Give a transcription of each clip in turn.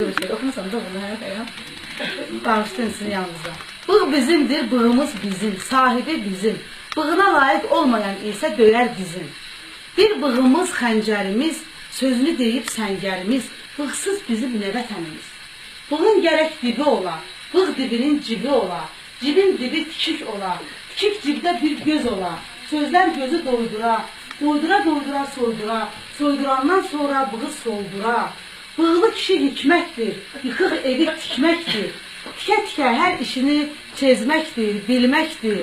Oxumasan da bunu hər ya. Bağışlayın sizin yanınızda. Bığ bizimdir, bığımız bizim, sahibi bizim. Bığına layiq olmayan isə döyər bizim. Bir bığımız, xəncərimiz, sözünü deyib səngərimiz, bığsız bizim nə vətənimiz. Bığın gərək dibi ola, bığ dibinin cibi ola, cibin dibi tikik ola, tikik cibdə bir göz ola, sözlər gözü doydura, doydura soydura, soydurandan sonra bığı soldura. Bığlı kişi hikmətdir, yıxıq evi tikməkdir, tikə-tikə hər işini çezməkdir, bilməkdir,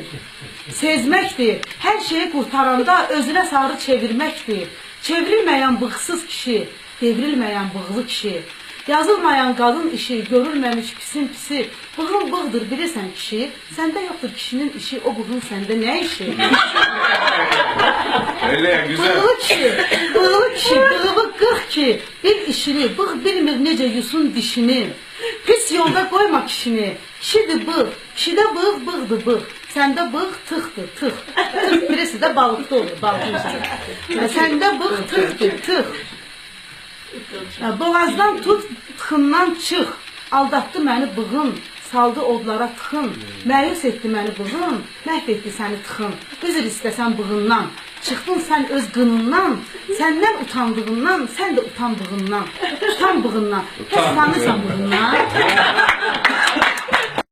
sezməkdir, hər şeyi qurtaranda özünə sarı çevirməkdir. Çevrilməyən bığsız kişi, devrilməyən bığlı kişi, yazılmayan qadın işi, görülməmiş pisin pisi, bığın bığdır bilirsən kişi, səndə yoxdur kişinin işi, o bığın səndə nə işi? Öyle güzel. Bığlı kişi, bığılı qırx ki, bir işini, bığ bilmir necə yusun dişini. Pis yolda qoyma kişini, kişidir bığ, kişidə bığ, bığdır bığ. Səndə bığ tıxdır, tıx. Tıx birisi də balıqda olur, balıqın üstündə. Səndə bığ tıxdır, tıx. Boğazdan tut, tıxından çıx. Aldatdı məni bığın, saldı odlara tıxın. Məyus etdi məni bığın, məhv etdi səni tıxın. Üzr istəsən bığından, çıxdın sən öz qınından. Səndən utandığından, sən də utan bığından. Utan bığından. Utanırsan bığından.